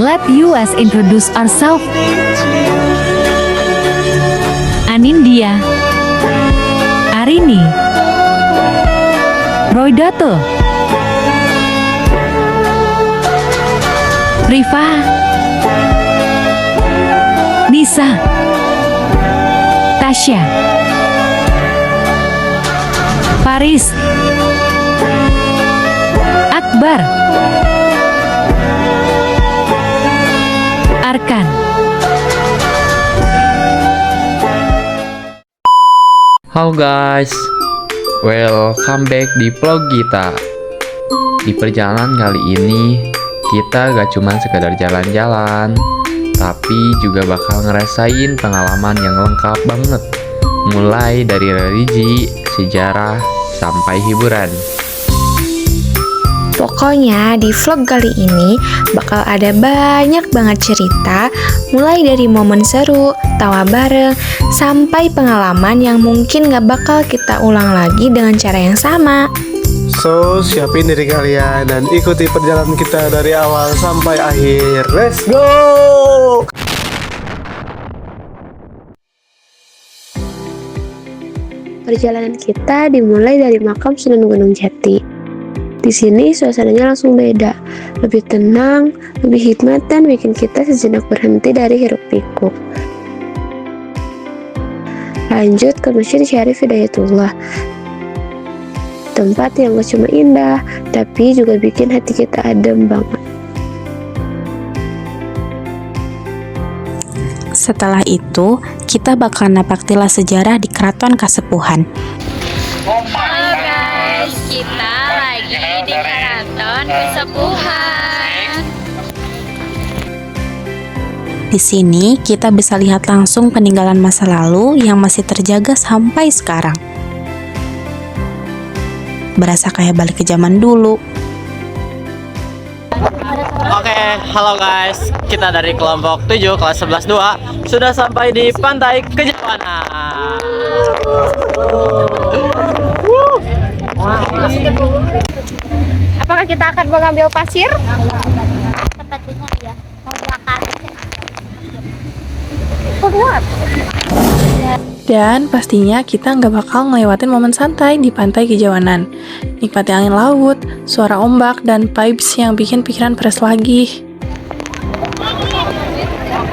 Let us introduce ourselves. Anindya, Arini, Roydato, Rifa, Nisa, Tasya, Paris, Akbar, Arkan. Halo guys, welcome back di vlog kita. Di perjalanan kali ini, kita gak cuma sekadar jalan-jalan, tapi juga bakal ngerasain pengalaman yang lengkap banget. Mulai dari religi, sejarah, sampai hiburan. Pokoknya di vlog kali ini bakal ada banyak banget cerita, mulai dari momen seru, tawa bareng, sampai pengalaman yang mungkin gak bakal kita ulang lagi dengan cara yang sama. So, siapin diri kalian dan ikuti perjalanan kita dari awal sampai akhir. Let's go! Perjalanan kita dimulai dari makam Sunan Gunung Jati. Di sini suasananya langsung beda, lebih tenang, lebih hikmat dan bikin kita sejenak berhenti dari hiruk pikuk. Lanjut ke Masjid Syarif Hidayatullah, tempat yang gak cuma indah, tapi juga bikin hati kita adem banget. Setelah itu, kita bakal napak tilas sejarah di Keraton Kasepuhan. Halo guys, kita lagi di Keraton Kasepuhan. Di sini, kita bisa lihat langsung peninggalan masa lalu yang masih terjaga sampai sekarang. Berasa kayak balik ke zaman dulu. Oke, halo guys. Kita dari kelompok 7 kelas 11-2 sudah sampai di Pantai Kejawanan. Apakah kita akan mengambil pasir? Sepertinya ya. Mau bakar. Dan pastinya kita nggak bakal ngelewatin momen santai di Pantai Kejawanan. Nikmati angin laut, suara ombak, dan vibes yang bikin pikiran fresh lagi.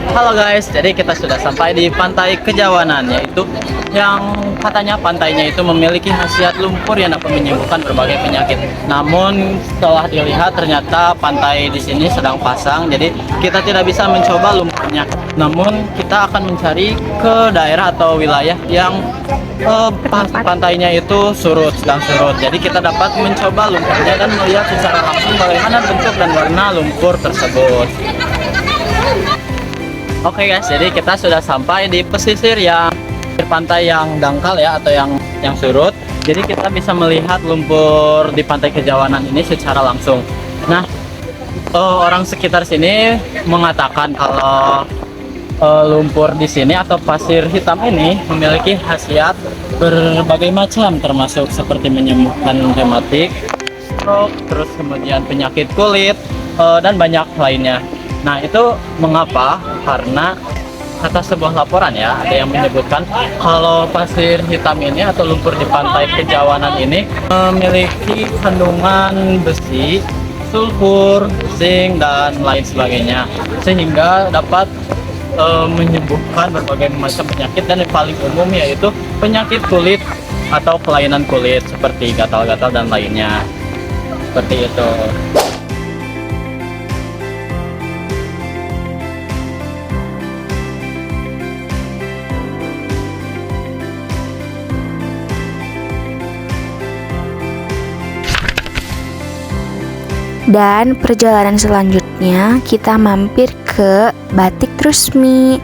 Halo guys, jadi kita sudah sampai di Pantai Kejawanan, yaitu yang katanya pantainya itu memiliki khasiat lumpur yang dapat menyembuhkan berbagai penyakit. Namun setelah dilihat ternyata pantai di sini sedang pasang, jadi kita tidak bisa mencoba lumpurnya. Namun kita akan mencari ke daerah atau wilayah yang pantainya itu sedang surut. Jadi kita dapat mencoba lumpurnya dan melihat secara langsung bagaimana bentuk dan warna lumpur tersebut. Oke guys, jadi kita sudah sampai di pesisir yang pantai yang dangkal ya, atau yang surut. Jadi kita bisa melihat lumpur di Pantai Kejawanan ini secara langsung. Nah, orang sekitar sini mengatakan kalau lumpur di sini atau pasir hitam ini memiliki khasiat berbagai macam, termasuk seperti menyembuhkan rematik, stroke, terus kemudian penyakit kulit, dan banyak lainnya. Nah, itu mengapa? Karena kata sebuah laporan ya, ada yang menyebutkan kalau pasir hitam ini atau lumpur di Pantai Kejawanan ini memiliki kandungan besi, sulfur, zinc, dan lain sebagainya, sehingga dapat menyembuhkan berbagai macam penyakit, dan yang paling umum yaitu penyakit kulit atau kelainan kulit seperti gatal-gatal dan lainnya. Seperti itu. Dan perjalanan selanjutnya kita mampir ke Batik Trusmi.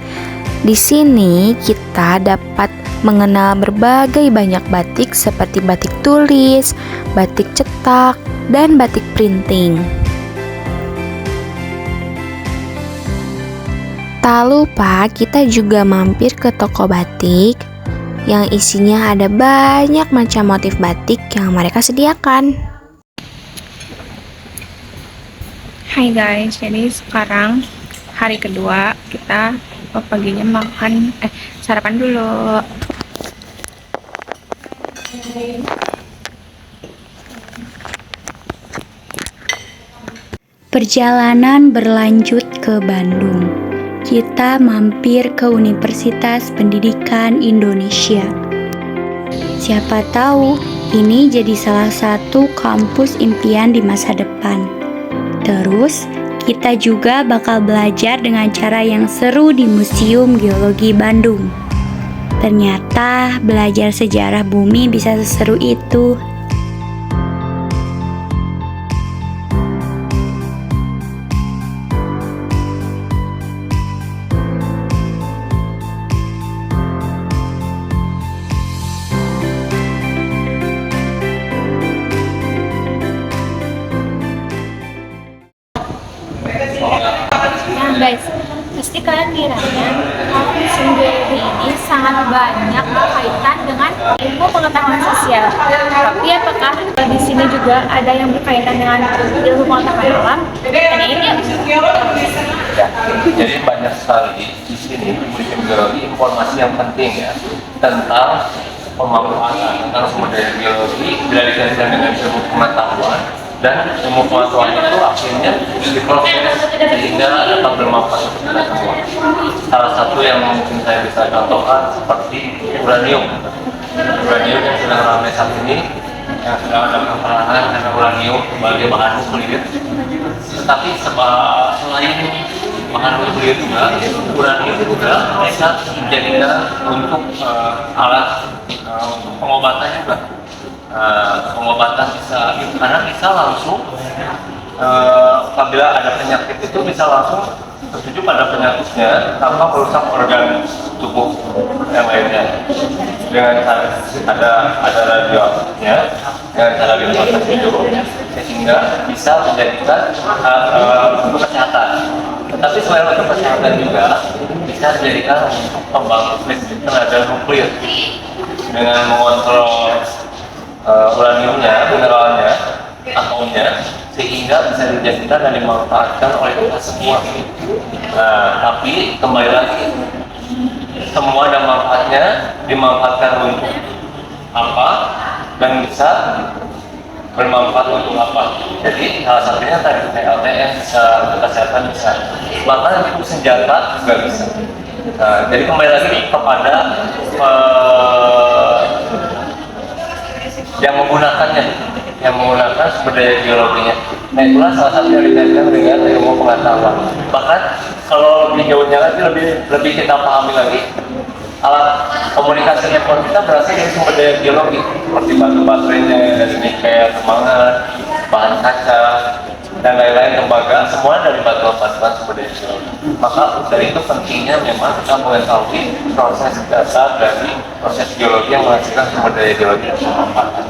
Di sini kita dapat mengenal berbagai banyak batik seperti batik tulis, batik cetak, dan batik printing. Tak lupa kita juga mampir ke toko batik yang isinya ada banyak macam motif batik yang mereka sediakan. Hai guys, jadi sekarang hari kedua kita paginya sarapan dulu. Perjalanan berlanjut ke Bandung. Kita mampir ke Universitas Pendidikan Indonesia. Siapa tahu ini jadi salah satu kampus impian di masa depan. Terus, kita juga bakal belajar dengan cara yang seru di Museum Geologi Bandung. Ternyata belajar sejarah bumi bisa seseru itu. Nah guys, pasti kalian kiranya kampus geologi ini sangat banyak berkaitan dengan ilmu pengetahuan sosial. Tapi apakah di sini juga ada yang berkaitan dengan ilmu pengetahuan alam? Tanyain yuk. Ya, jadi banyak sekali di sini di Museum Geologi informasi yang penting ya tentang pemanfaatan tentang sumber daya geologi bila dikaitkan dengan ilmu pengetahuan. Dan ilmu pengetahuan itu akhirnya diproses sehingga dapat bermanfaat untuk kita semua. Salah satu yang mungkin saya bisa contohkan seperti uranium. Uranium yang sedang ramai saat ini, yang sedang ada perpecahan karena uranium sebagai bahan nuklir. Tetapi selain bahan nuklir juga, uranium juga bisa dijadikan untuk alat untuk pengobatan juga. Pengobatan bisa, karena bisa langsung apabila ada penyakit itu bisa langsung tertuju pada penyakitnya tanpa merusak organ tubuh yang lainnya dengan ada radioaktifnya dengan cara dilakukan itu sehingga bisa menjadikan untuk kesehatan. Tetapi selain untuk kesehatan juga bisa dijadikan untuk pembangkit listrik tenaga nuklir dengan mengontrol uraniumnya, mineralnya, atomnya, sehingga bisa dijadikan dan dimanfaatkan oleh kita semua. Tapi kembali lagi, semua ada manfaatnya, dimanfaatkan untuk apa dan bisa bermanfaat untuk apa. Jadi salah satunya tadi LTS bisa, untuk kesehatan bisa, bahkan untuk senjata juga bisa. Jadi kembali lagi kepada yang menggunakan sumber daya geologinya. Nah itulah salah satu yang dikaitkan dengan ilmu pengetahuan. Bahkan kalau lebih jauhnya lagi lebih kita pahami lagi, alat komunikasi handphone kita berasal dari sumber daya geologi seperti batu baterainya, dari nikel, semangat, bahan kaca dan lain-lain, tembaga, semua dari batuan-batuan sumber daya geologi. Maka dari itu pentingnya memang kita mengetahui proses dasar dari proses geologi yang menghasilkan sumber daya geologi yang bermanfaat.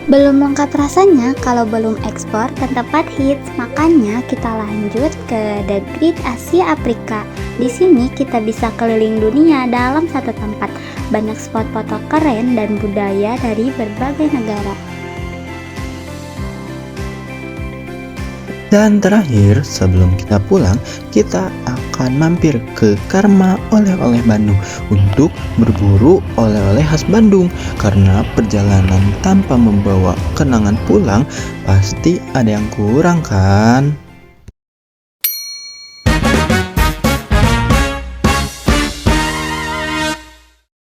Belum lengkap rasanya kalau belum ekspor ke tempat hits, makanya kita lanjut ke The Great Asia Afrika. Di sini kita bisa keliling dunia dalam satu tempat. Banyak spot foto keren dan budaya dari berbagai negara. Dan terakhir, sebelum kita pulang, kita akan mampir ke Karma Oleh-oleh Bandung untuk berburu oleh-oleh khas Bandung. Karena perjalanan tanpa membawa kenangan pulang, pasti ada yang kurang kan?